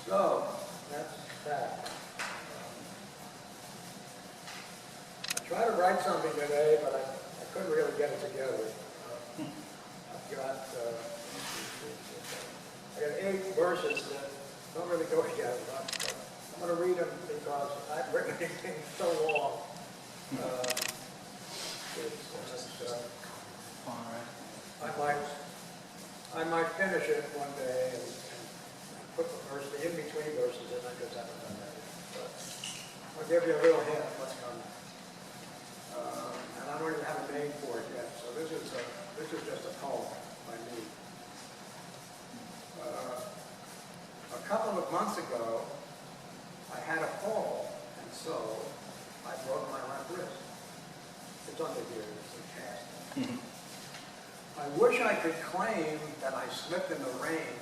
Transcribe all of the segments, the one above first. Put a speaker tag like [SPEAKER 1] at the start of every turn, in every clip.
[SPEAKER 1] So, that's that. I tried to write something today, but I couldn't really get it together. I've got, I got 8 verses that don't really go together. But I'm going to read them because I've written anything so long. I might finish it one day and put the verse, the in-between verses in. I just haven't done that yet. But I'll give you a little hint of what's coming. And I don't even have a name for it yet. So this is just a poem by me. A couple of months ago, I had a fall, and so I broke my left wrist. It's under here. It's a cast. I wish I could claim that I slipped in the rain,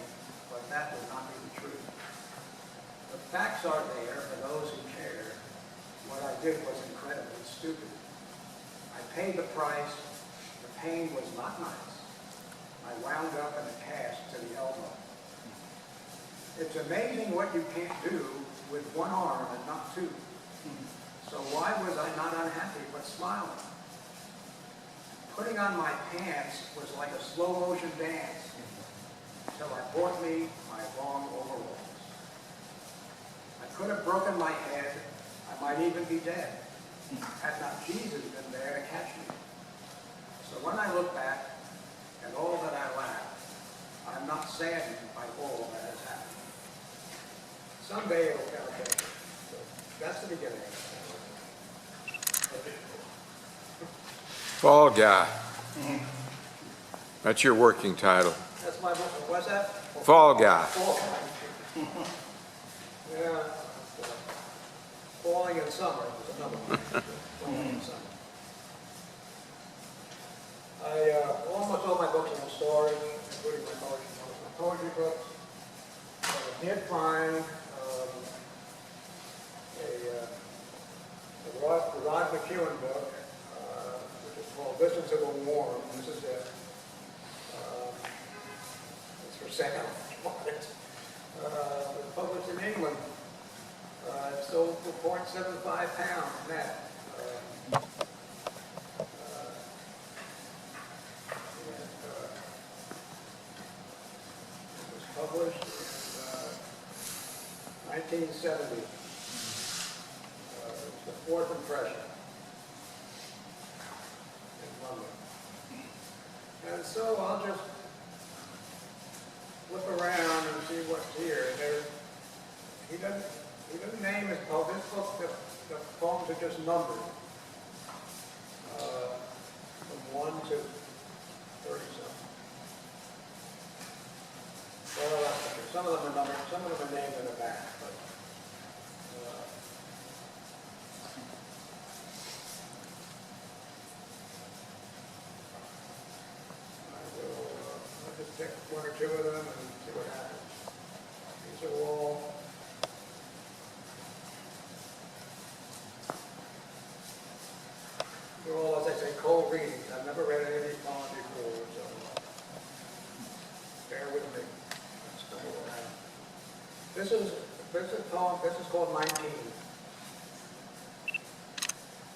[SPEAKER 1] but that would not be the truth. The facts are there for those who care. What I did was incredibly stupid. I paid the price. The pain was not nice. I wound up in a cast to the elbow. It's amazing what you can't do with one arm and not two. So why was I not unhappy but smiling? Putting on my pants was like a slow motion dance until I bought me my long overalls. I could have broken my head. I might even be dead had not Jesus been there to catch me. So when I look back at all that I lacked, I'm not saddened by all that has happened. Someday it'll come back. So that's the beginning.
[SPEAKER 2] Fall Guy. That's your working title.
[SPEAKER 1] That's my book. What's that?
[SPEAKER 2] Fall Guy.
[SPEAKER 1] Fall Guy. Yeah. Falling in Summer is another one. Falling in Summer. Almost all my books are in storage, including my poetry books. I did find a Rod McEwen book, which is called Distance of a Warm. This is it. It's for sale. It was published in England. It sold for £0.75 net. It was published in 1970. The fourth impression in London. And so I'll just flip around and see what's here. He doesn't name his poem. This book, the poems are just numbered. From 1 to 30-something. Well, some of them are numbered, some of them are named in the back, but I'll just pick 1 or 2 of them and see what happens. These are all as I say, cold readings. I've never read any of these poems before, so bear with me. Let's go around. This is a poem. This is called 19.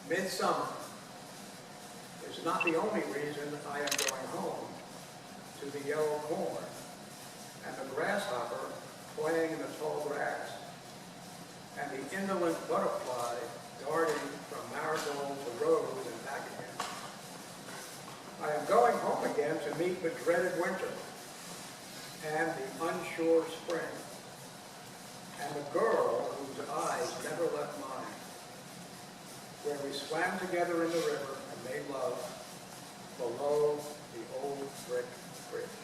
[SPEAKER 1] Midsummer is not the only reason I am going home to the yellow corn and the grasshopper playing in the tall grass and the indolent butterfly darting from marigold to rose and back again. I am going home again to meet the dreaded winter and the unsure spring and the girl whose eyes never left mine, where we swam together in the river and made love below the old brick bridge.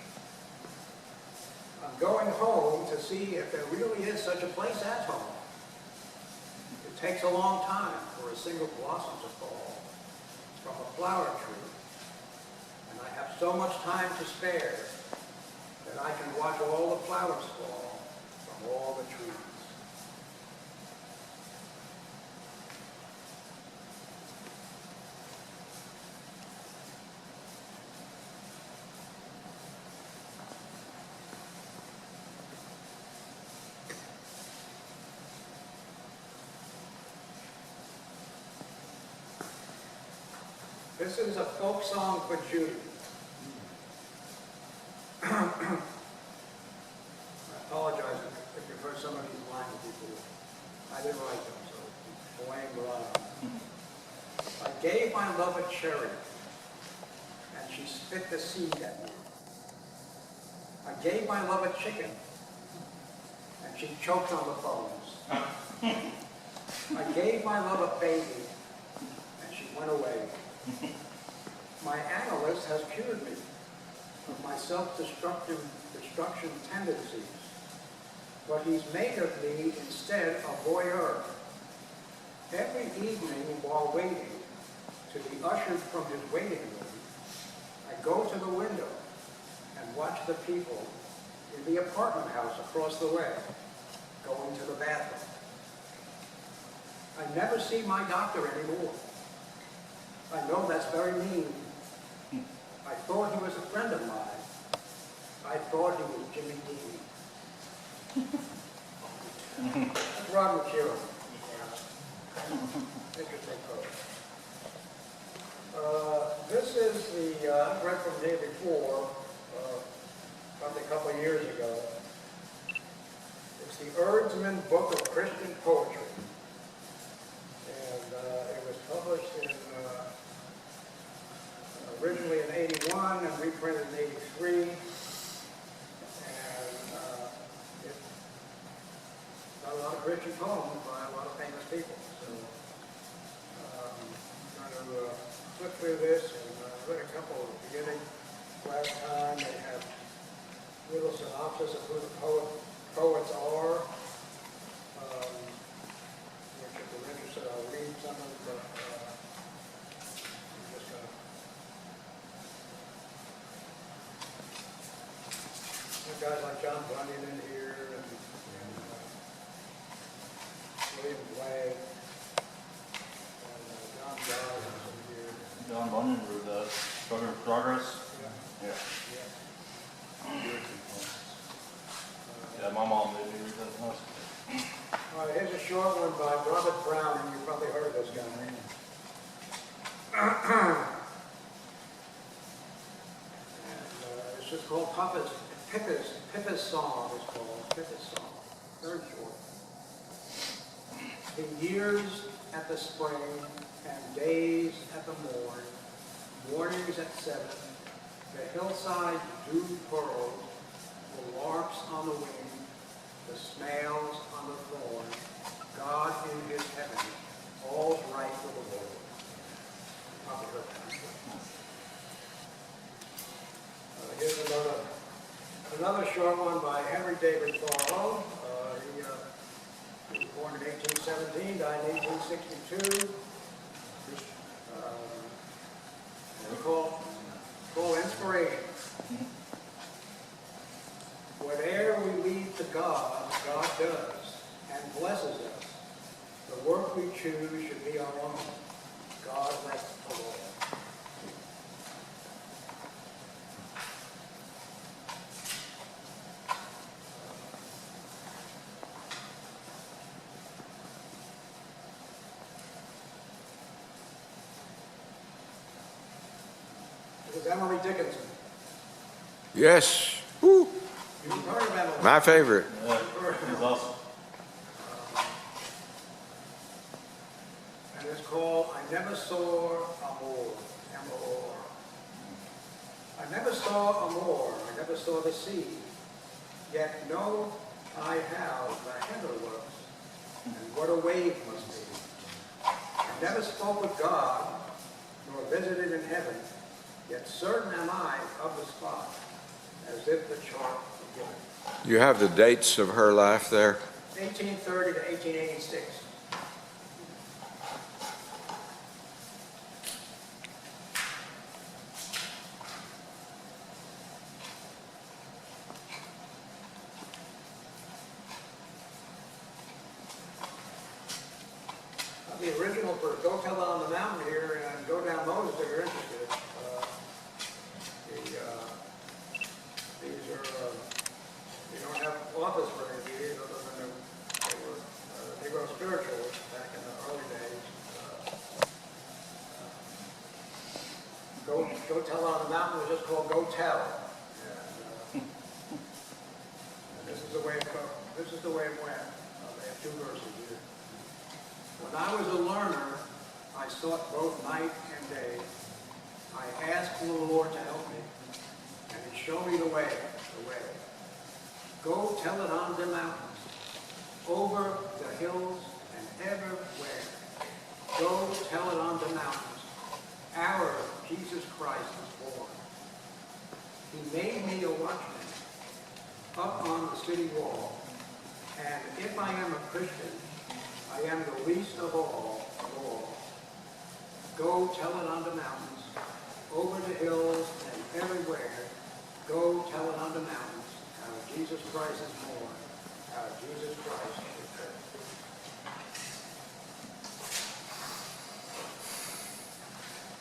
[SPEAKER 1] I'm going home to see if there really is such a place as home. It takes a long time for a single blossom to fall from a flower tree, and I have so much time to spare that I can watch all the flowers fall from all the trees. This is a folk song for Judy. I apologize if you've heard some of these lines before. I didn't write them, so blame Brian. I gave my love a cherry, and she spit the seed at me. I gave my love a chicken, and she choked on the bones. I gave my love a baby, and she went away. My analyst has cured me of my self-destruction tendencies, but he's made of me instead a voyeur. Every evening while waiting to be ushered from his waiting room, I go to the window and watch the people in the apartment house across the way going to the bathroom. I never see my doctor anymore. I know that's very mean. I thought he was a friend of mine. I thought he was Jimmy Dean. That's Robert Sheeran. Interesting quote. This is the, I read from the day before, probably a couple of years ago. It's the Herdsman Book of Christian Poetry. And it was published in, originally in '81 and reprinted in '83. And it got a lot of Christian poems by a lot of famous people. So I'm going to flip through this, and I read a couple at the beginning. Last time they have a little synopsis of who the poets are. Which if you're interested, I'll read some of the, I'm just going to, guys like John Bunyan in here, and William Blake, and John Dawes is in here.
[SPEAKER 2] John Bunyan wrote the Struggle of Progress. Yeah. Yeah, my mom made me read that once.
[SPEAKER 1] All right, here's a short one by Robert Brown, and you've probably heard of this guy. And it's just called Pippa's Song. It's called Pippa's Song. Very short. In years at the spring, and days at the morn, mornings at 7, the hillside dew pearls, the larks on the wing, the snails on the thorn, God in his heaven, all's right with the Lord. Probably heard that. Here's another short one by Henry David Thoreau. He was born in 1817, died in 1862. It's called Inspiration. Whatever we leave to God, God does and blesses us. The work we choose should be our own. God rests alone. This is Emily Dickinson.
[SPEAKER 3] Yes. Woo.
[SPEAKER 1] You've heard of Emily.
[SPEAKER 3] My favorite.
[SPEAKER 2] Yeah, he's awesome.
[SPEAKER 1] And it's called I Never Saw Amor. M-O-R. I never saw Amor. I never saw the sea. Yet know I how the heather looks, and what a wave must be. I never spoke with God, nor visited in heaven, yet certain am I of the spot, as if the chart were given.
[SPEAKER 3] You have the dates of her life there?
[SPEAKER 1] 1830 to 1886. The original for Go Tell It on the Mountain here and Go Down Moses if you're interested. These are, they don't have office for any of these other than they were spiritualists back in the early days. the mountain was just called Go Tell. And this is the way it goes. This is the way it went. They have 2 verses here. When I was a learner, I sought both night and day. I asked the Lord to help me, and He showed me the way, Go tell it on the mountains, over the hills and everywhere. Go tell it on the mountains, our Jesus Christ is born. He made me a watchman up on the city wall, and if I am a Christian, I am the least of all. Go tell it on the mountains, over the hills and everywhere. Go tell it on the mountains, how Jesus Christ is born, how Jesus Christ is born.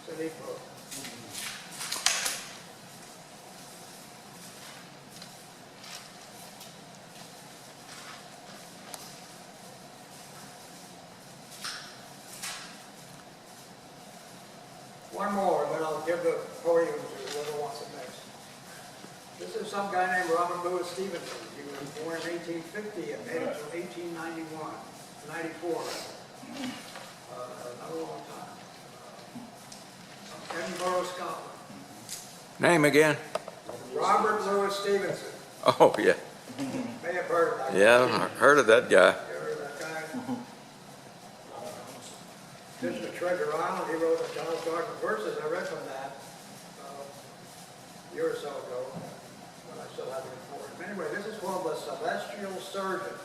[SPEAKER 1] It's a neat book. One more, and then I'll give the podium to whoever wants it next. This is some guy named Robert Louis Stevenson. He was born in 1850 and made it to 1891, 94 rather. Another long time. Edinburgh, Scotland.
[SPEAKER 3] Name again?
[SPEAKER 1] Robert Louis Stevenson.
[SPEAKER 3] Oh, yeah.
[SPEAKER 1] May have heard of that.
[SPEAKER 3] Yeah, I heard of that guy.
[SPEAKER 1] You heard of that guy? This is Treasure Island. He wrote the John's Garden of Verses. I read from that a year or so ago when I still had it for him. Anyway, this is called The Celestial Surgeon.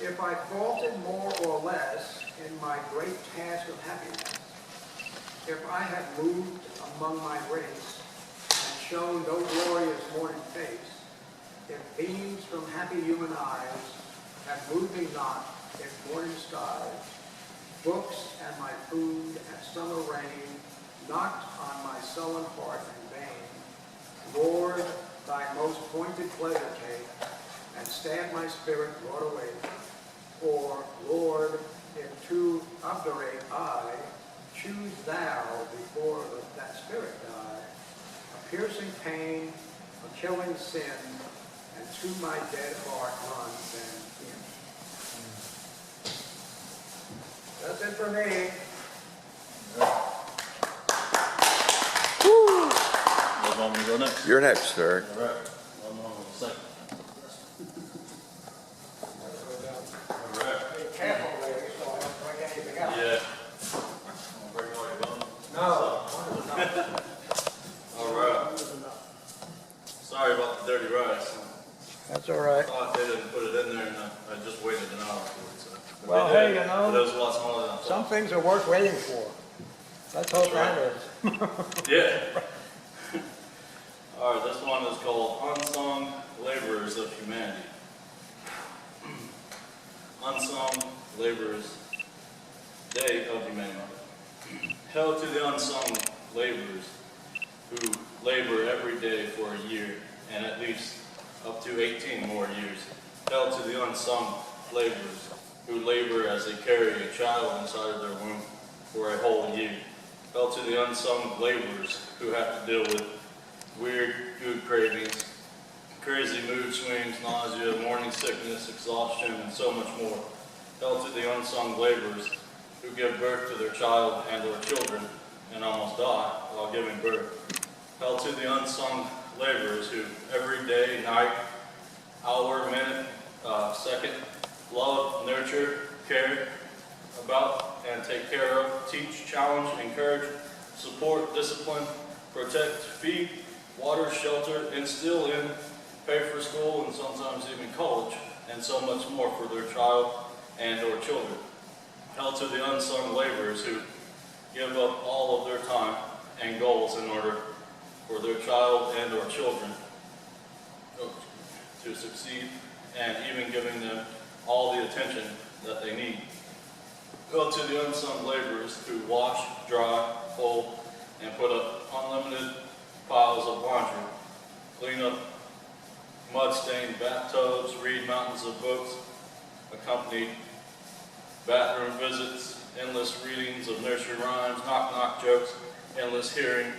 [SPEAKER 1] If I faulted more or less in my great task of happiness, if I had moved among my race and shown no glorious morning face, if beams from happy human eyes had moved me not, if morning skies, books and my food and summer rain knocked on my sullen heart in vain, Lord, thy most pointed pleasure take, and stab my spirit wrought away. Or, Lord, if to obdurate I, choose thou before that spirit die, a piercing pain, a killing sin, and to my dead heart run then in. That's it for me.
[SPEAKER 2] You want me to go next?
[SPEAKER 3] You're next, sir.
[SPEAKER 2] All right. One more in a second. All right.
[SPEAKER 1] Be careful, lady, so I don't break anything up.
[SPEAKER 2] Yeah. I'll bring all your bones.
[SPEAKER 1] No.
[SPEAKER 2] All right. Sorry about the dirty rice.
[SPEAKER 1] That's all right.
[SPEAKER 2] I thought they didn't put it in there, and I just waited an hour for it. So. But
[SPEAKER 1] Well,
[SPEAKER 2] they
[SPEAKER 1] hey,
[SPEAKER 2] did.
[SPEAKER 1] you know,
[SPEAKER 2] But it was a lot smaller than I thought.
[SPEAKER 1] some things are worth waiting for. Let's hope that is.
[SPEAKER 2] Yeah. All right, this one is called Unsung Laborers of Humanity. Unsung Laborers Day of Humanity. Hail to the unsung laborers who labor every day for a year and at least up to 18 more years. Hail to the unsung laborers who labor as they carry a child inside of their womb for a whole year. Hail to the unsung laborers who have to deal with weird food cravings, crazy mood swings, nausea, morning sickness, exhaustion, and so much more. Hail to the unsung laborers who give birth to their child and or children and almost die while giving birth. Hail to the unsung laborers who every day, night, hour, minute, second, love, nurture, care about, and take care of, teach, challenge, encourage, support, discipline, protect, feed, water, shelter, instill in, pay for school, and sometimes even college, and so much more for their child and or children. Hail to the unsung laborers who give up all of their time and goals in order for their child and or children to succeed, and even giving them all the attention that they need. Hail to the unsung laborers who wash, dry, fold, and put up unlimited piles of laundry, clean up mud-stained bathtubs, read mountains of books, accompany bathroom visits, endless readings of nursery rhymes, knock-knock jokes, endless hearing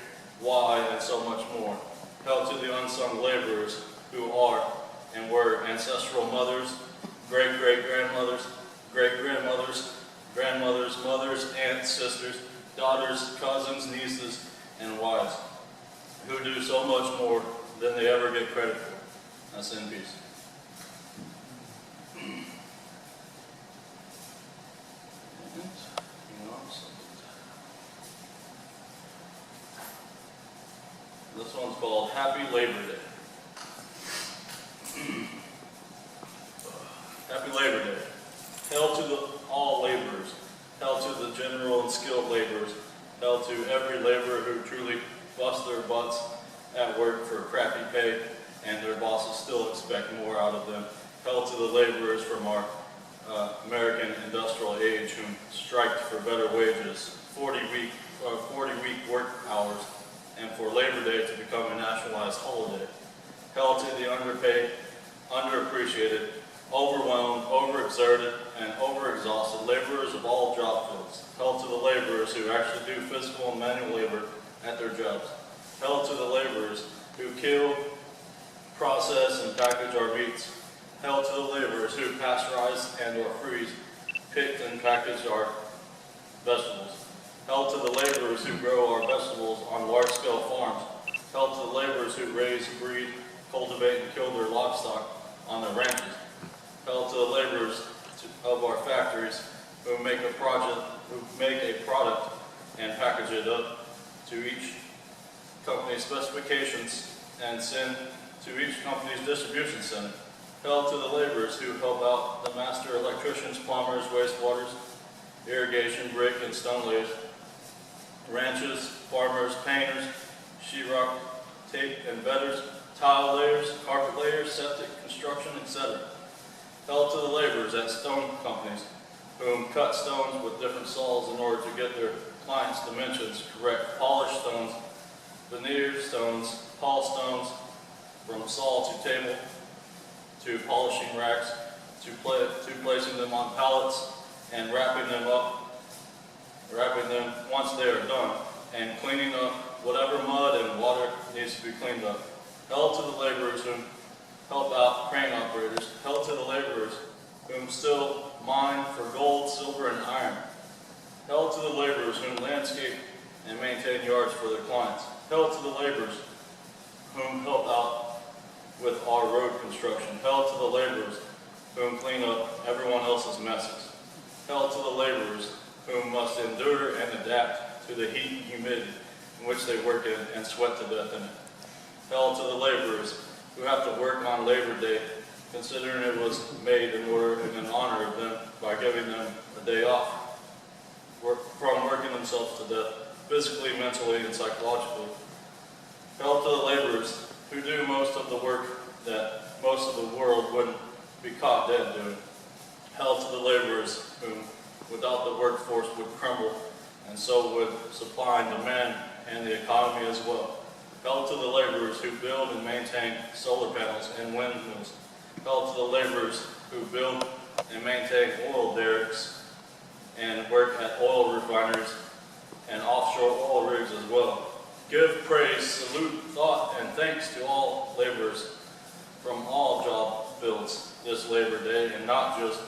[SPEAKER 2] why, and so much more. Held to the unsung laborers who are and were ancestral mothers, great-great-grandmothers, great-grandmothers, grandmothers, mothers, aunts, sisters, daughters, cousins, nieces, and wives, who do so much more than they ever get credit for. That's in peace. This one's called Happy Labor Day. Happy Labor Day. Hail to all laborers. Hail to the general and skilled laborers. Hail to every laborer who truly busts their butts at work for crappy pay and their bosses still expect more out of them. Hail to the laborers from our American industrial age who striked for better wages, 40-week work hours, and for Labor Day to become a nationalized holiday. Hail to the underpaid, underappreciated, overwhelmed, overexerted, and overexhausted laborers of all job fields. Hail to the laborers who actually do physical and manual labor at their jobs. Hail to the laborers who kill, process, and package our meats. Hail to the laborers who pasteurize and or freeze, pick, and package our vegetables. Hail to the laborers who grow our vegetables on large-scale farms. Hail to the laborers who raise, breed, cultivate, and kill their livestock on their ranches. Hail to the laborers of our factories who make a product and package it up to each company's specifications and send to each company's distribution center. Hail to the laborers who help out the master electricians, plumbers, wastewaters, irrigation, brick, and stone layers, ranches, farmers, painters, sheetrock, tape and bedders, tile layers, carpet layers, septic, construction, etc. Hail to the laborers at stone companies whom cut stones with different saws in order to get their clients' dimensions correct. Polish stones, veneer stones, pall stones, from saw to table, to polishing racks, to placing them on pallets and wrapping them once they are done, and cleaning up whatever mud and water needs to be cleaned up. Hail to the laborers whom help out crane operators. Hail to the laborers whom still mine for gold, silver, and iron. Hail to the laborers whom landscape and maintain yards for their clients. Hail to the laborers whom help out with our road construction. Hail to the laborers whom clean up everyone else's messes. Hail to the laborers whom must endure and adapt to the heat and humidity in which they work in and sweat to death in it. Hail to the laborers who have to work on Labor Day, considering it was made in order and in honor of them by giving them a day off from working themselves to death, physically, mentally, and psychologically. Hail to the laborers who do most of the work that most of the world wouldn't be caught dead doing. Hail to the laborers whom without the workforce would crumble, and so would supply and demand and the economy as well. Hail to the laborers who build and maintain solar panels and windmills. Hail to the laborers who build and maintain oil derricks and work at oil refineries and offshore oil rigs as well. Give praise, salute, thought, and thanks to all laborers from all job fields this Labor Day, and not just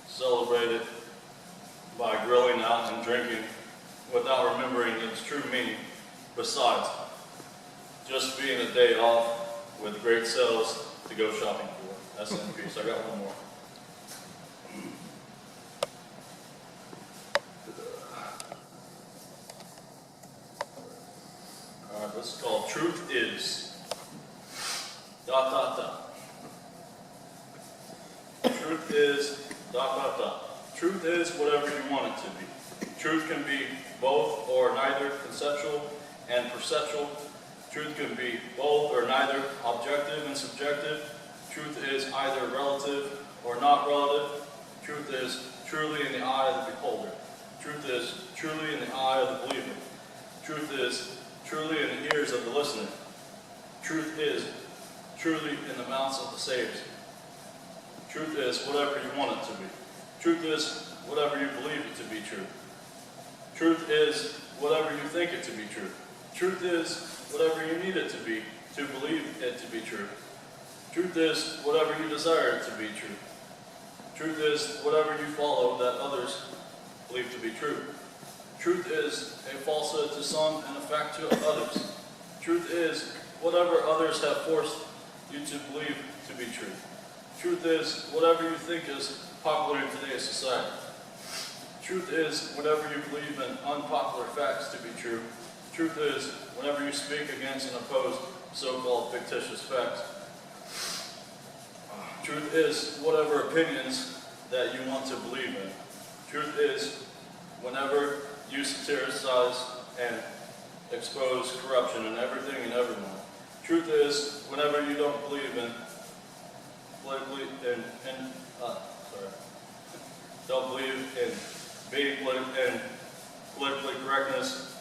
[SPEAKER 2] celebrate it by grilling out and drinking without remembering its true meaning. Besides, just being a day off with great sales to go shopping for. That's in peace. I got one more. All right, this is called Truth Is. ... Truth is ... Truth is whatever you want it to be. Truth can be both or neither conceptual and perceptual. Truth can be both or neither objective and subjective. Truth is either relative or not relative. Truth is truly in the eye of the beholder. Truth is truly in the eye of the believer. Truth is truly in the ears of the listener. Truth is truly in the mouths of the saviors. Truth is whatever you want it to be. Truth is whatever you believe it to be true. Truth is whatever you think it to be true. Truth is whatever you need it to believe it to be true. Truth is whatever you desire it to be true. Truth is whatever you follow that others believe to be true. Truth is a falsehood to some and a fact to others. Truth is whatever others have forced you to believe to be true. Truth is whatever you think is popular in today's society. Truth is whatever you believe in unpopular facts to be true. Truth is whenever you speak against and oppose so-called fictitious facts. Truth is whatever opinions that you want to believe in. Truth is whenever you satirize and expose corruption in everything and everyone. Truth is whenever you don't believe in don't believe in being politically correctness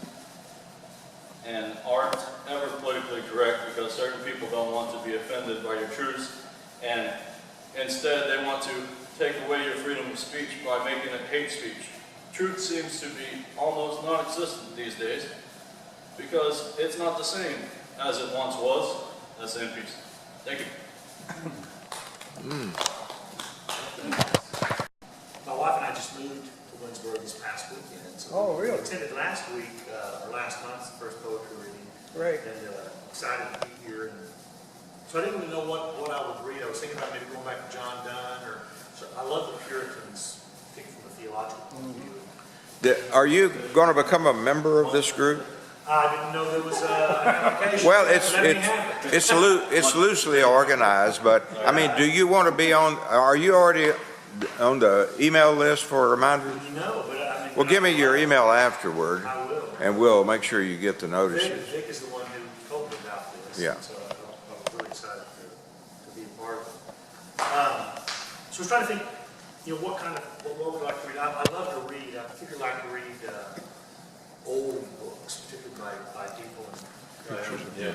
[SPEAKER 2] and aren't ever politically correct because certain people don't want to be offended by your truths, and instead they want to take away your freedom of speech by making it hate speech. Truth seems to be almost non-existent these days because it's not the same as it once was. That's in peace. Thank you.
[SPEAKER 4] My wife and I just moved to Winnsboro this past weekend. So
[SPEAKER 1] Oh, really?
[SPEAKER 4] we attended last week, or last month's first poetry reading.
[SPEAKER 1] Great.
[SPEAKER 4] And excited to be here. And so I didn't really know what I would read. I was thinking about maybe going back to John Donne, or so I love the Puritans, particularly from a theological point of view.
[SPEAKER 3] Are you going to become a member of this group?
[SPEAKER 4] I didn't know there was an application.
[SPEAKER 3] Well, it's loosely organized, but I mean, do you want to be on? Are you already on the email list for reminders?
[SPEAKER 4] No, but I mean.
[SPEAKER 3] Well, give me your email afterward,
[SPEAKER 4] I will.
[SPEAKER 3] and we'll make sure you get the notices.
[SPEAKER 4] Vic is the one who told me about this.
[SPEAKER 3] Yeah.
[SPEAKER 4] So I'm really excited to be a part of it. So I was trying to think, what would I like to read? I love to read. I particularly like to read old books, particularly by people.
[SPEAKER 2] Yeah.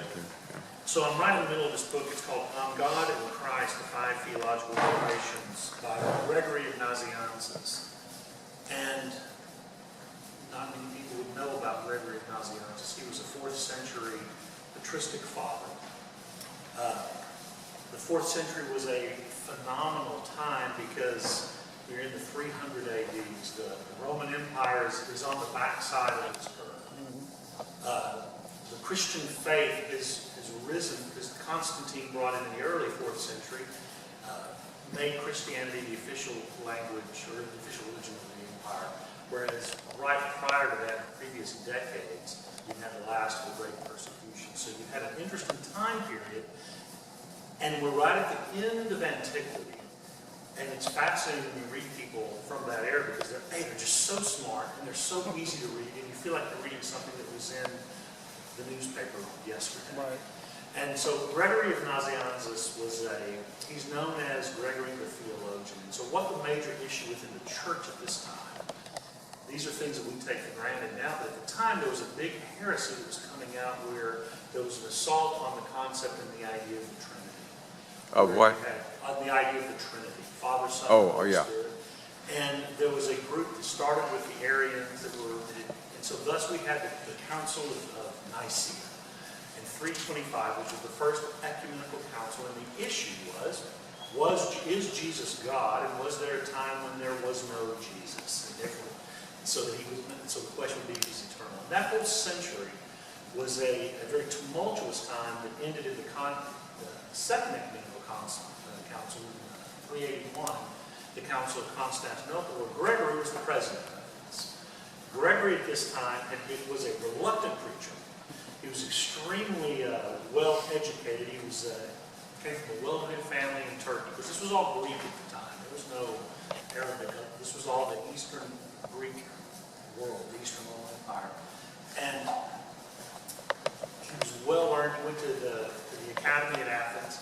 [SPEAKER 4] So I'm right in the middle of this book. It's called On God and Christ, the Five Theological Revelations by Gregory of Nazianzus. And not many people would know about Gregory of Nazianzus. He was a 4th century patristic father. The 4th century was a phenomenal time because we're in the 300 AD. The Roman Empire is on the backside of its birth. The Christian faith has risen because Constantine brought in the early 4th century, made Christianity the official language or the official religion of the empire, whereas right prior to that, in previous decades, you had the last of the great persecution. So you had an interesting time period, and we're right at the end of antiquity. And it's fascinating when you read people from that era because they're just so smart and they're so easy to read, and you feel like you're reading something that was in the newspaper yesterday.
[SPEAKER 1] Right.
[SPEAKER 4] And so Gregory of Nazianzus he's known as Gregory the Theologian. And so what the major issue within the church at this time, these are things that we take for granted now, but at the time there was a big heresy that was coming out where there was an assault on the concept and the idea of the Trinity.
[SPEAKER 3] Of what?
[SPEAKER 4] On the idea of the Trinity, Father, Son,
[SPEAKER 3] Oh,
[SPEAKER 4] Holy
[SPEAKER 3] yeah.
[SPEAKER 4] Spirit. And there was a group that started with the Arians and so thus we had the Council of Nicaea in 325, which was the first ecumenical council, and the issue is Jesus God, and was there a time when there was no Jesus? So the question would be, is he eternal? And that whole century was a very tumultuous time that ended in the Second Ecumenical Council in 381, the Council of Constantinople, where Gregory was the president of this. Gregory at this time was a reluctant preacher. He was extremely well educated. He came from a well-to-do family in Turkey, because this was all Greek at the time. There was no Arabic. This was all the Eastern Greek world, the Eastern Roman Empire. And he was well-learned. He went to the academy at Athens,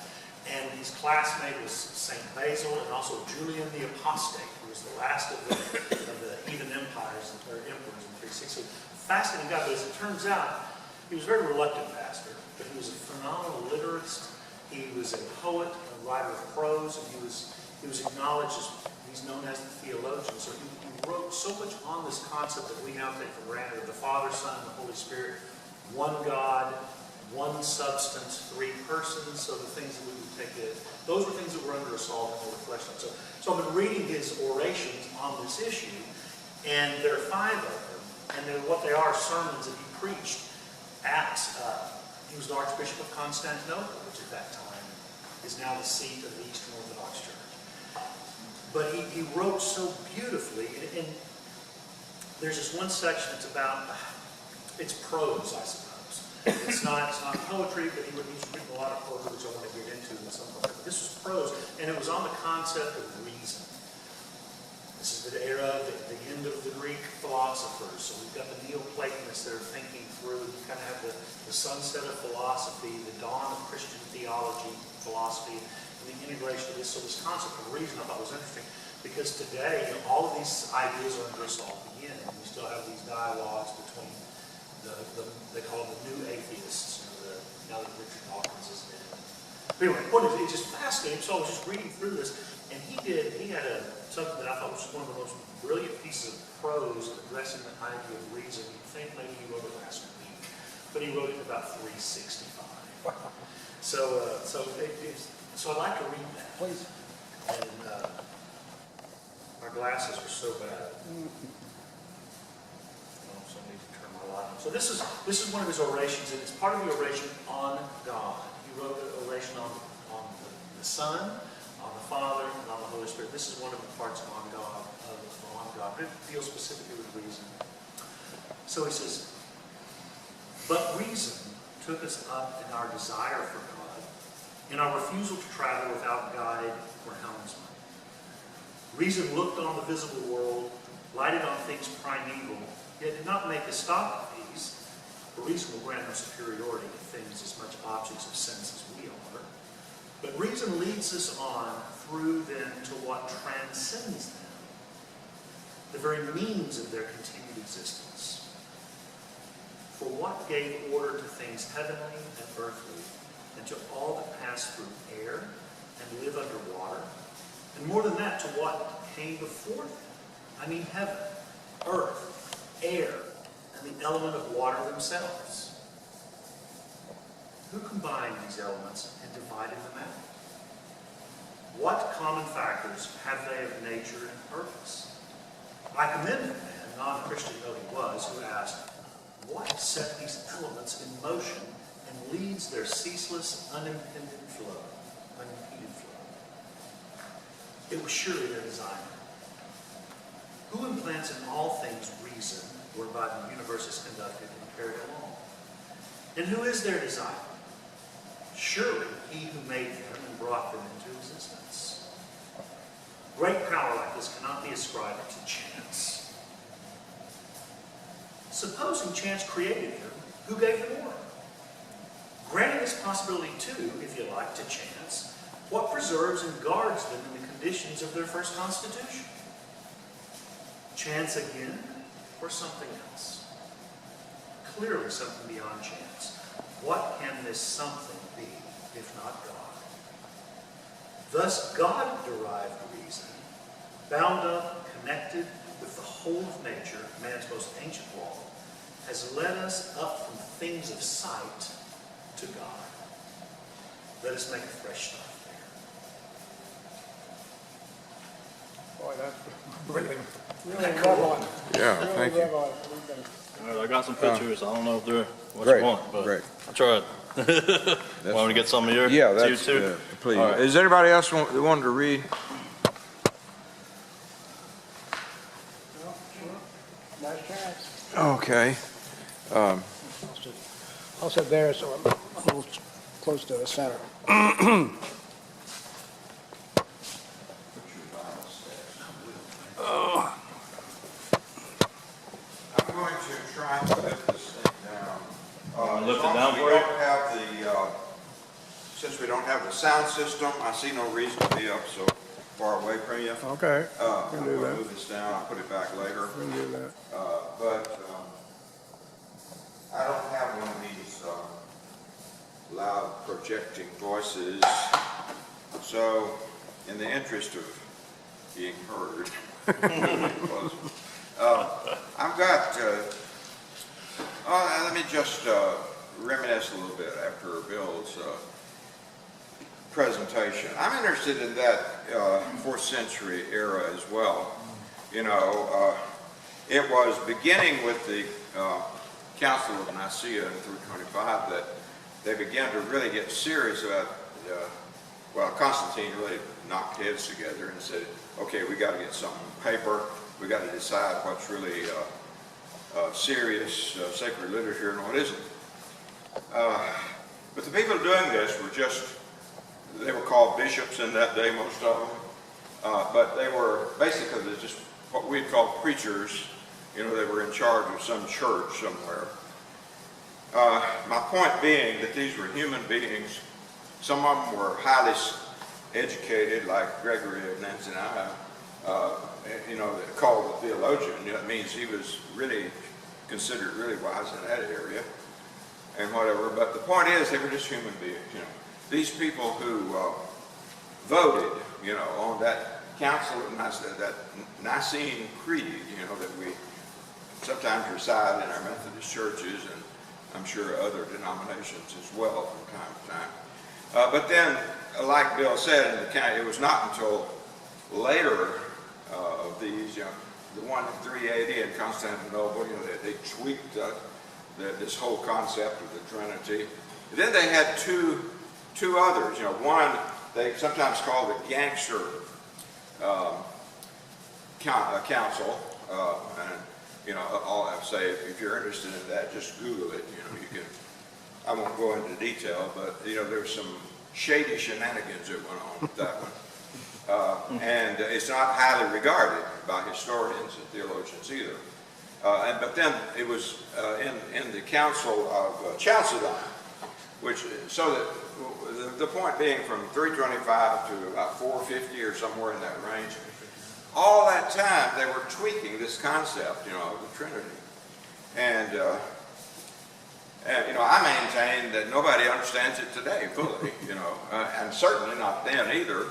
[SPEAKER 4] and his classmate was St. Basil and also Julian the Apostate, who was the last of the heathen empires, or emperors in 360. Fascinating guy, but as it turns out, he was a very reluctant pastor, but he was a phenomenal literist. He was a poet, a writer of prose, and he was acknowledged as, he's known as the theologian. So he wrote so much on this concept that we now take for granted of the Father, Son, and the Holy Spirit, one God, one substance, three persons, so the things that we would take it, those were things that were under assault and were fleshed out. So I've been reading his orations on this issue, and there are 5 of them, and what they are sermons that he preached at, he was the Archbishop of Constantinople, which at that time is now the seat of the Eastern Orthodox Church. But he wrote so beautifully, and there's this one section, it's prose, I suppose. It's not poetry, but he's written a lot of poetry, which I want to get into in some point. But this was prose, and it was on the concept of reason. This is the era, the end of the Greek philosophers. So we've got the Neoplatonists that are thinking through. You kind of have the sunset of philosophy, the dawn of Christian theology, philosophy, and the integration of this. So this concept of reason I thought was interesting, because today all of these ideas are under assault again. We still have these dialogues between they call them the new atheists, now that Richard Dawkins is dead. But anyway, it just fascinating. So I was just reading through this, and he had something that I thought was one of the most brilliant pieces of prose addressing the idea of reason. You'd think maybe he wrote it last week, but he wrote it in about 365. So I'd like to read that.
[SPEAKER 1] Please.
[SPEAKER 4] And my glasses are so bad. So I need to turn my light on. So this is one of his orations, and it's part of the oration on God. He wrote an oration on the Son, on the Father, and on the Holy Spirit. This is one of the parts on God, but it deals specifically with reason. So he says, but reason took us up in our desire for God, in our refusal to travel without guide or helmsman. Reason looked on the visible world, lighted on things primeval, yet did not make us stop at these, for reason will grant no superiority to things as much objects of sense as we are. But reason leads us on through them to what transcends them, the very means of their continued existence. For what gave order to things heavenly and earthly, and to all that pass through air and live under water, and more than that, to what came before them. I mean heaven, earth, air, and the element of water themselves. Who combined these elements and divided them out? What common factors have they of nature and purpose? I commend a man, non-Christian though he was, who asked, what set these elements in motion and leads their ceaseless, unimpeded flow? It was surely their designer. Who implants in all things reason, whereby the universe is conducted and carried along? And who is their designer? Surely he who made them and brought them into existence. Great power like this cannot be ascribed to chance. Supposing chance created them, who gave them order? Granting this possibility too, if you like, to chance, what preserves and guards them in the conditions of their first constitution? Chance again, or something else? Clearly something beyond chance. What can this something be, if not God? Thus God-derived reason, bound up, connected with the whole of nature, man's most ancient law, has led us up from things of sight to God. Let us make a fresh start there.
[SPEAKER 1] Boy, that's really well on.
[SPEAKER 3] Yeah, thank you.
[SPEAKER 2] All right, I got some pictures. I don't know if they're what
[SPEAKER 3] Great,
[SPEAKER 2] you want, but
[SPEAKER 3] great.
[SPEAKER 2] I tried. Want to get some of your?
[SPEAKER 3] Yeah,
[SPEAKER 2] you
[SPEAKER 3] that's,
[SPEAKER 2] too?
[SPEAKER 3] please.
[SPEAKER 2] All right.
[SPEAKER 3] Is anybody else wanting to read?
[SPEAKER 1] Well, sure. Nice chance.
[SPEAKER 3] Okay.
[SPEAKER 1] I'll sit there so I'm a little close to the center.
[SPEAKER 3] I'm going to try to lift this thing down.
[SPEAKER 2] Lift it down for you?
[SPEAKER 3] Since we don't have the sound system, I see no reason to be up so far away from you.
[SPEAKER 1] Okay.
[SPEAKER 3] I'm
[SPEAKER 1] Can
[SPEAKER 3] going
[SPEAKER 1] do
[SPEAKER 3] to
[SPEAKER 1] that.
[SPEAKER 3] move this down, I'll put it back later.
[SPEAKER 1] We can do that.
[SPEAKER 3] But I don't have one of these loud projecting voices, so in the interest of being heard, I've got, let me just reminisce a little bit after Bill's presentation. I'm interested in that 4th century era as well. You know, it was beginning with the Council of Nicaea in 325 that they began to really get serious about, well, Constantine really knocked heads together and said, okay, we got to get something on paper. We got to decide what's really serious sacred literature and what isn't. But the people doing this were just, they were called bishops in that day, most of them. But they were basically just what we'd call preachers. You know, they were in charge of some church somewhere. My point being that these were human beings. Some of them were highly educated, like Gregory of Nazianzus, you know, called a theologian. You know, that means he was really considered really wise in that area and whatever. But the point is, they were just human beings. You know, these people who voted, you know, on that Council of Nicaea, that Nicene Creed, you know, that we sometimes recite in our Methodist churches, and I'm sure other denominations as well from time to time. But then, like Bill said, it was not until later of these, you know, the one in 380 in Constantinople, you know, they tweaked this whole concept of the Trinity. And then they had two others. You know, one they sometimes call the gangster council, and you know, all I say, if you're interested in that, just Google it. You know, you can. I won't go into detail, but you know, there's some shady shenanigans that went on with that one, and it's not highly regarded by historians and theologians either. But then it was in the Council of Chalcedon, which so that the point being from 325 to about 450 or somewhere in that range. All that time, they were tweaking this concept, you know, of the Trinity. And you know, I maintain that nobody understands it today fully, you know, and certainly not then either.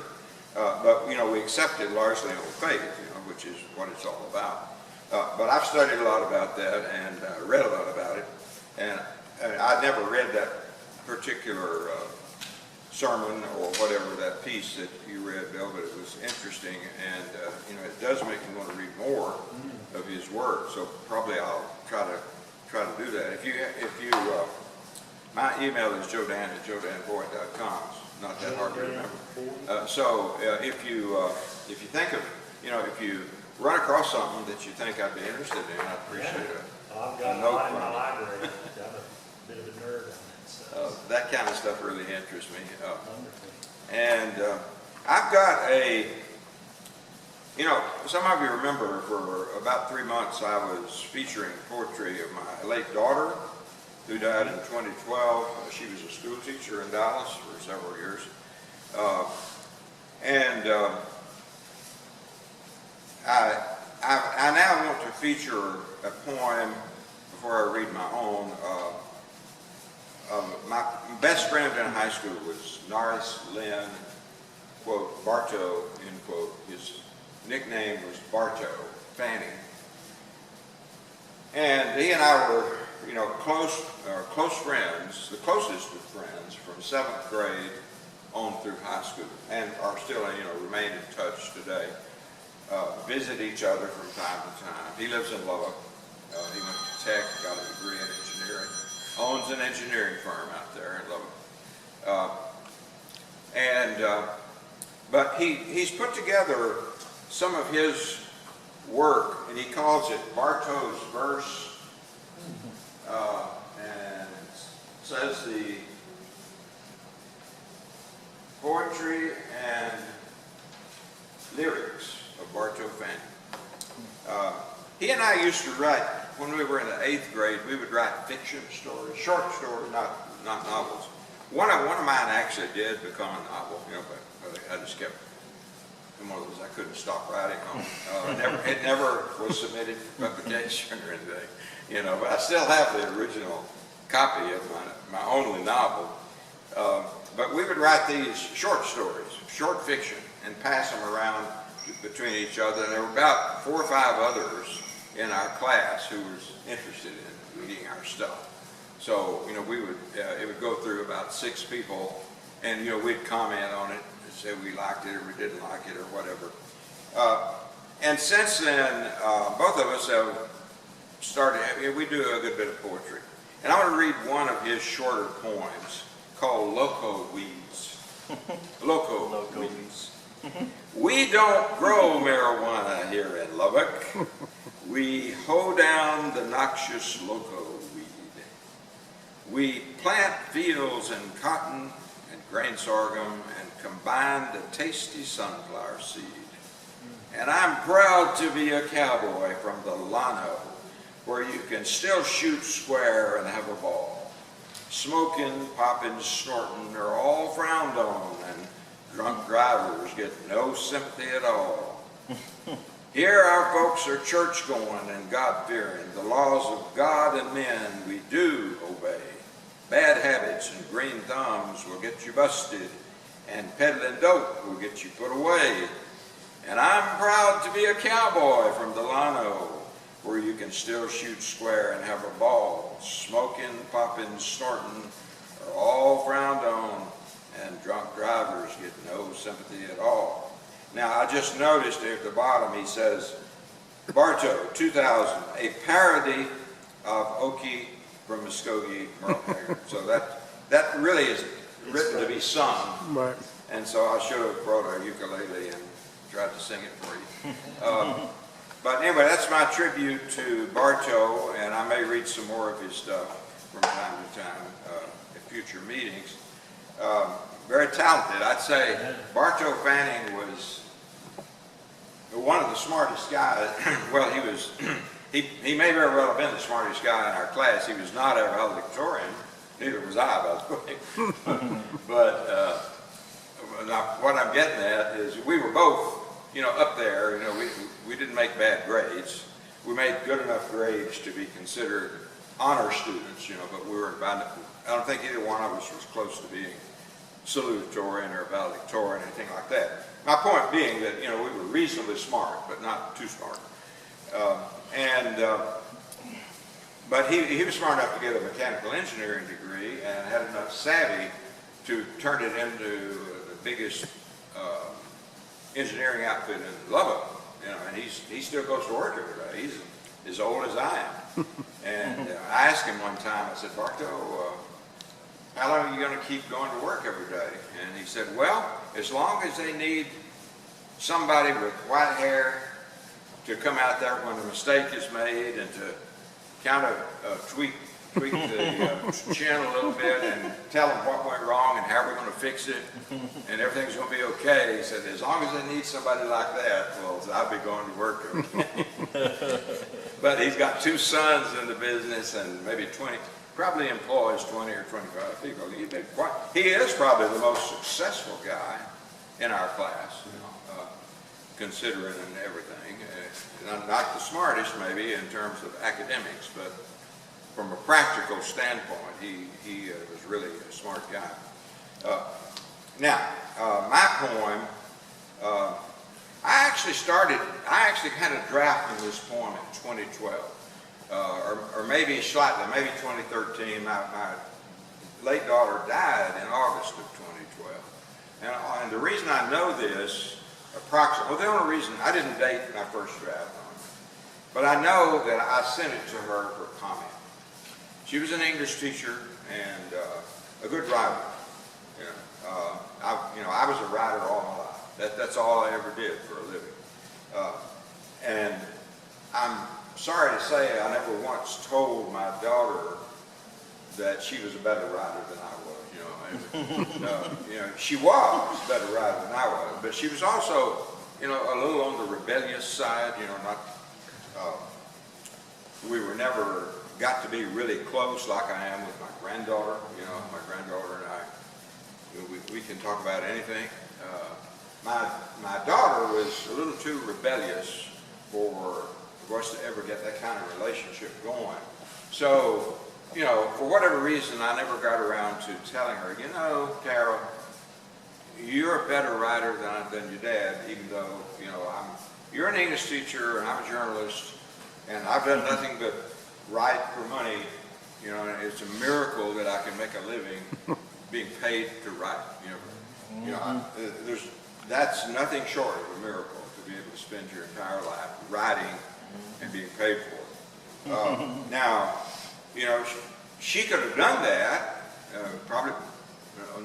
[SPEAKER 3] But, you know, we accept it largely on faith, you know, which is what it's all about. But I've studied a lot about that and read a lot about it. And I'd never read that particular sermon or whatever, that piece that you read, Bill, but it was interesting, and you know, it does make me want to read more of his work. So probably I'll try to do that. If you my email is jodan@jodanboyd.com. It's not that hard to remember. So if you think of, you know, if you run across something that you think I'd be interested in, I'd appreciate it.
[SPEAKER 4] I've got a lot in my library. I'm a bit of a nerd on that. So.
[SPEAKER 3] That kind of stuff really interests me. And I've got you know, some of you remember for about 3 months I was featuring poetry of my late daughter, who died in 2012. She was a school teacher in Dallas for several years. I now want to feature a poem before I read my own. My best friend in high school was Norris Lynn, quote, Bartow, end quote. His nickname was Bartow, Fanning. And he and I were, you know, close friends, the closest of friends from 7th grade on through high school, and are still, you know, remain in touch today. Visit each other from time to time. He lives in Lubbock. He went to Tech, got a degree in engineering. Owns an engineering firm out there in Lubbock. But he's put together some of his work, and he calls it Bartow's Verse, and says the poetry and lyrics of Bartow Fanning. He and I used to write, when we were in the 8th grade, we would write fiction stories, short stories, not novels. One of mine actually did become a novel, you know, but I just kept, one of those I couldn't stop writing on. It never was submitted for publication or anything, you know, but I still have the original copy of my only novel. But we would write these short stories, short fiction, and pass them around between each other. And there were about 4 or 5 others in our class who was interested in reading our stuff. So, you know, we would, it would go through about 6 people, and, you know, we'd comment on it and say we liked it or we didn't like it or whatever. And since then, both of us have started, we do a good bit of poetry. And I want to read one of his shorter poems called Loco Weeds. Loco Weeds. We don't grow marijuana here in Lubbock. We hoe down the noxious loco weed. We plant fields and cotton and grain sorghum and combine the tasty sunflower seed. And I'm proud to be a cowboy from the Llano, where you can still shoot square and have a ball. Smoking, popping, snorting are all frowned on, and drunk drivers get no sympathy at all. Here our folks are church-going and God-fearing. The laws of God and men we do obey. Bad habits and green thumbs will get you busted, and peddling dope will get you put away. And I'm proud to be a cowboy from the Llano, where you can still shoot square and have a ball. Smoking, popping, snorting are all frowned on, and drunk drivers get no sympathy at all. Now, I just noticed at the bottom he says, Bartow, 2000, a parody of Okie from Muskogee, Merle Haggard. So that really is written to be sung.
[SPEAKER 5] Right.
[SPEAKER 3] And so I should have brought a ukulele and tried to sing it for you. But anyway, that's my tribute to Bartow, and I may read some more of his stuff from time to time at future meetings. Very talented. I'd say Bartow Fanning was one of the smartest guys. Well, he may very well have been the smartest guy in our class. He was not our valedictorian. Neither was I, by the way. But now what I'm getting at is we were both, you know, up there. You know, we didn't make bad grades. We made good enough grades to be considered honor students, you know, but we were I don't think either one of us was close to being salutatorian or valedictorian or anything like that. My point being that, you know, we were reasonably smart, but not too smart. But he was smart enough to get a mechanical engineering degree and had enough savvy to turn it into the biggest engineering outfit in Lubbock. You know, and he still goes to work every day. He's as old as I am. And I asked him one time, I said, Bartow, how long are you going to keep going to work every day? And he said, well, as long as they need somebody with white hair to come out there when a mistake is made and to kind of tweak the chin a little bit and tell them what went wrong and how we're going to fix it and everything's going to be okay. He said, as long as they need somebody like that, well, I'll be going to work every day. But he's got 2 sons in the business and maybe 20, probably employs 20 or 25 people. He is probably the most successful guy in our class, you know, considering and everything. Not the smartest, maybe, in terms of academics, but from a practical standpoint, he was really a smart guy. Now, my poem, I actually kind of drafted this poem in 2012, or maybe slightly, maybe 2013. My late daughter died in August of 2012. And the reason I know this, approximately, well, the only reason, I didn't date my first draft on it, but I know that I sent it to her for comment. She was an English teacher and a good writer. I was a writer all my life. That's all I ever did for a living. And I'm sorry to say I never once told my daughter that she was a better writer than I was. She was a better writer than I was, but she was also, a little on the rebellious side. We were never got to be really close like I am with my granddaughter. My granddaughter and I, we can talk about anything. My daughter was a little too rebellious for us to ever get that kind of relationship going. So, for whatever reason, I never got around to telling her, Carol, you're a better writer than your dad, even though, you're an English teacher and I'm a journalist and I've done nothing but write for money You know, and it's a miracle that I can make a living being paid to write. That's nothing short of a miracle to be able to spend your entire life writing and being paid for it. Now, you know, she could have done that, probably,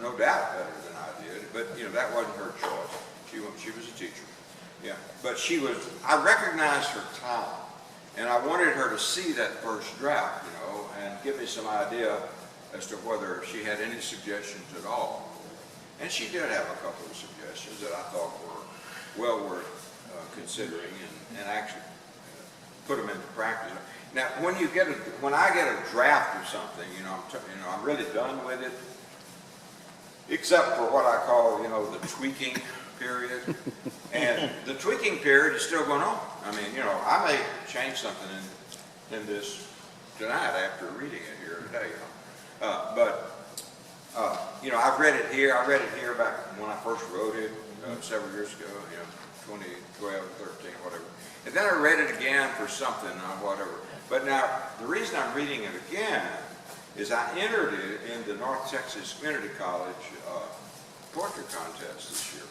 [SPEAKER 3] no doubt better than I did, but, you know, that wasn't her choice. She was a teacher. Yeah, but I recognized her talent, and I wanted her to see that first draft, you know, and give me some idea as to whether she had any suggestions at all. And she did have a couple of suggestions that I thought were well worth considering and actually put them into practice. Now, when I get a draft of something, you know, I'm really done with it, except for what I call, you know, the tweaking period. And the tweaking period is still going on. I mean, you know, I may change something in this tonight after reading it here today, you know. You know, I've read it here. I read it here back when I first wrote it several years ago, you know, 2012, 13, whatever. And then I read it again for something, whatever. But now, the reason I'm reading it again is I entered it in the North Texas Community College poetry contest this year.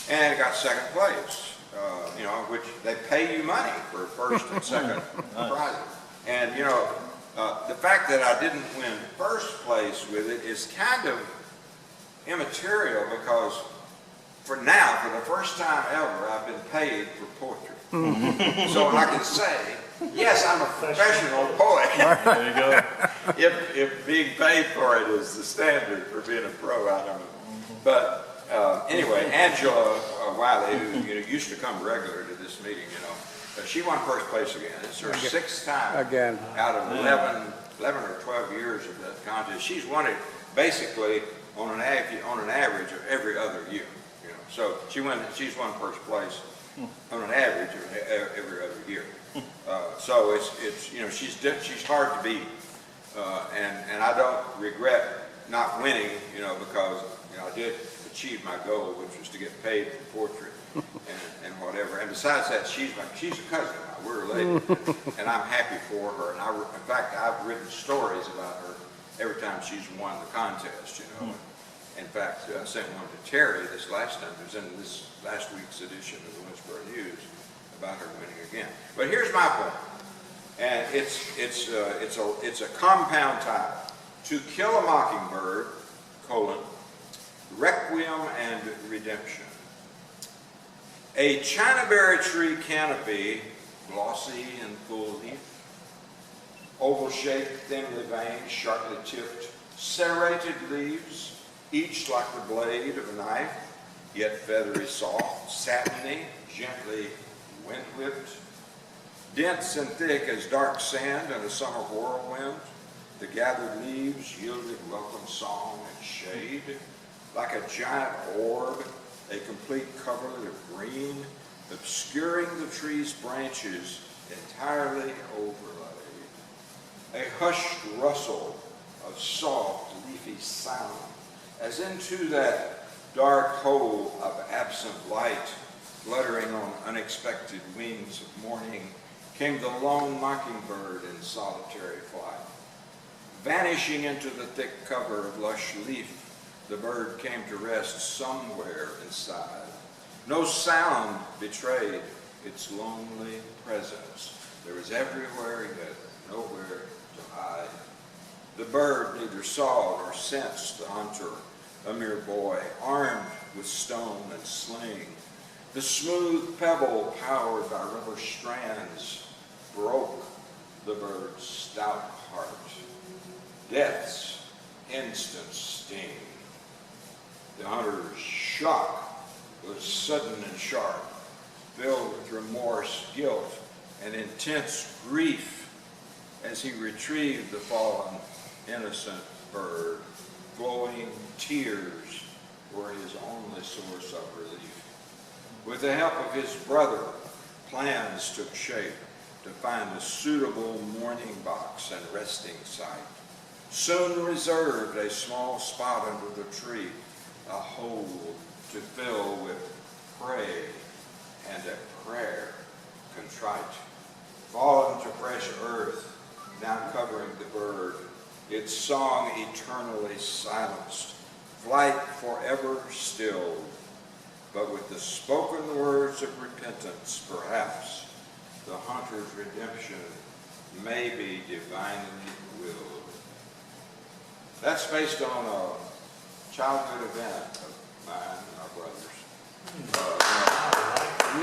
[SPEAKER 3] And got second place, you know, which they pay you money for first and second prizes. And, you know, the fact that I didn't win first place with it is kind of immaterial because for the first time ever, I've been paid for poetry. So I can say, yes, I'm a professional poet.
[SPEAKER 2] There you go.
[SPEAKER 3] If being paid for it is the standard for being a pro, I don't know. But anyway, Angela Wiley, who used to come regular to this meeting, you know, she won first place again. It's her sixth time out of 11 or 12 years of that contest. She's won it basically on an average of every other year. You know, so she's won first place on an average of every other year. So it's you know, she's hard to beat, and I don't regret not winning, you know, because you know I did achieve my goal, which was to get paid for poetry and whatever. And besides that, she's a cousin of mine. We're related, and I'm happy for her. And in fact, I've written stories about her every time she's won the contest. You know. In fact, I sent one to Terry this last time. It was in this last week's edition of the Winnsboro News about her winning again. But here's my point, and it's a compound title: To Kill a Mockingbird: Requiem and Redemption. A chinaberry tree canopy, glossy and full leaf, oval-shaped, thinly veined, sharply tipped, serrated leaves, each like the blade of a knife, yet feathery soft, satiny, gently wind-whipped, dense and thick as dark sand in a summer whirlwind. The gathered leaves yielded welcome song and shade, like a giant orb, a complete coverlet of green, obscuring the tree's branches, entirely overlaid. A hushed rustle of soft, leafy sound, as into that dark hole of absent light, fluttering on unexpected wings of morning, came the lone mockingbird in solitary flight. Vanishing into the thick cover of lush leaf, the bird came to rest somewhere inside. No sound betrayed its lonely presence. There was everywhere yet nowhere to hide. The bird neither saw nor sensed the hunter, a mere boy, armed with stone and sling. The smooth pebble, powered by rubber strands, broke the bird's stout heart. Death's instant sting. The hunter's shock was sudden and sharp, filled with remorse, guilt, and intense grief as he retrieved the fallen innocent bird. Flowing tears were his only source of relief. With the help of his brother, plans took shape to find a suitable mourning box and resting site. Soon reserved a small spot under the tree, a hole to fill with prey and a prayer contrite. Fallen to fresh earth, now covering the bird, its song eternally silenced, flight forever stilled, but with the spoken words of repentance, perhaps the hunter's redemption may be divinely willed. That's based on a childhood event of mine and our brothers.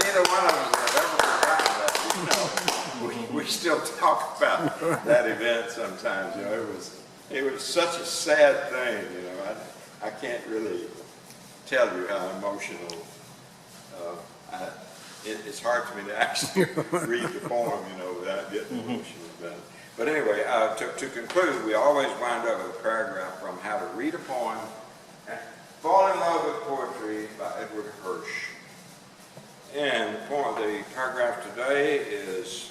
[SPEAKER 3] Neither one of us have ever forgotten that. We still talk about that event sometimes. It was such a sad thing. I can't really tell you how emotional. It's hard for me to actually read the poem, without getting emotional about it. But anyway, to conclude, we always wind up with a paragraph from How to Read a Poem and Fall in Love with Poetry by Edward Hirsch. And the paragraph today is,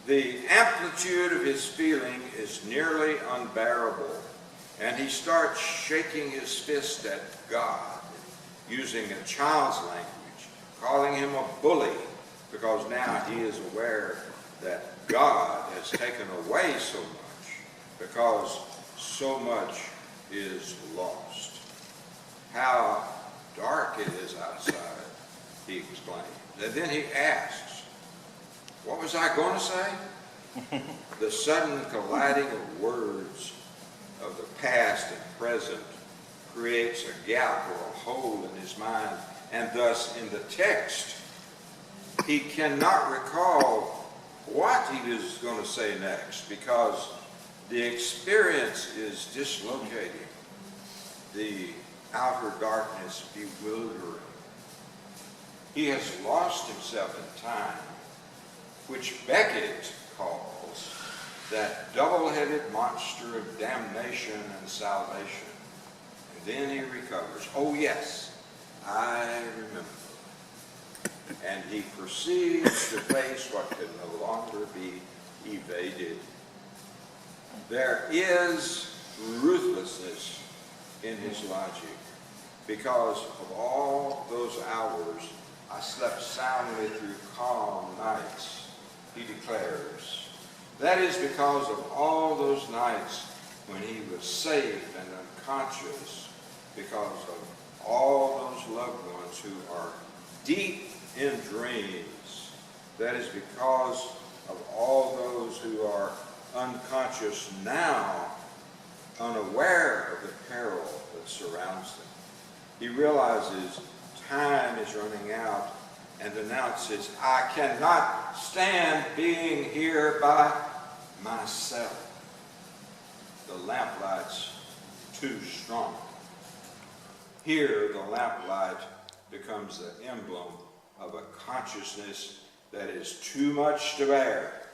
[SPEAKER 3] the amplitude of his feeling is nearly unbearable, and he starts shaking his fist at God, using a child's language, calling him a bully, because now he is aware that God has taken away so much, because so much is lost. How dark it is outside, he exclaimed. And then he asks, what was I going to say? The sudden colliding of words of the past and present creates a gap or a hole in his mind, and thus in the text he cannot recall what he was going to say next, because the experience is dislocating, the outer darkness bewildering. He has lost himself in time, which Beckett calls that double-headed monster of damnation and salvation. And then he recovers. Oh yes, I remember. And he proceeds to face what can no longer be evaded. There is ruthlessness in his logic, because of all those hours I slept soundly through calm nights, he declares. That is because of all those nights when he was safe and unconscious, because of all those loved ones who are deep in dreams. That is because of all those who are unconscious now, unaware of the peril that surrounds them. He realizes time is running out and announces, I cannot stand being here by myself. The lamplight's too strong. Here, the lamplight becomes the emblem of a consciousness that is too much to bear,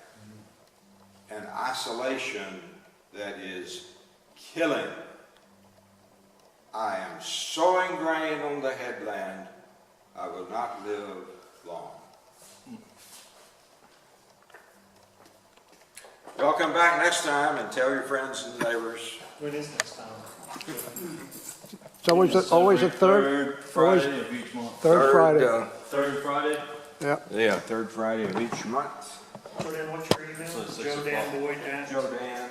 [SPEAKER 3] an isolation that is killing. I am so ingrained on the headland, I will not live long. Y'all come back next time and tell your friends and neighbors.
[SPEAKER 4] When is next time?
[SPEAKER 1] It's always a third
[SPEAKER 2] Friday of each month.
[SPEAKER 1] Third Friday.
[SPEAKER 2] Third Friday?
[SPEAKER 3] Yeah, third Friday of each month.
[SPEAKER 4] Jordan, what's your email?
[SPEAKER 2] So it's 6
[SPEAKER 4] Joe Dan
[SPEAKER 2] o'clock.
[SPEAKER 4] Boyd at?
[SPEAKER 3] Joe Dan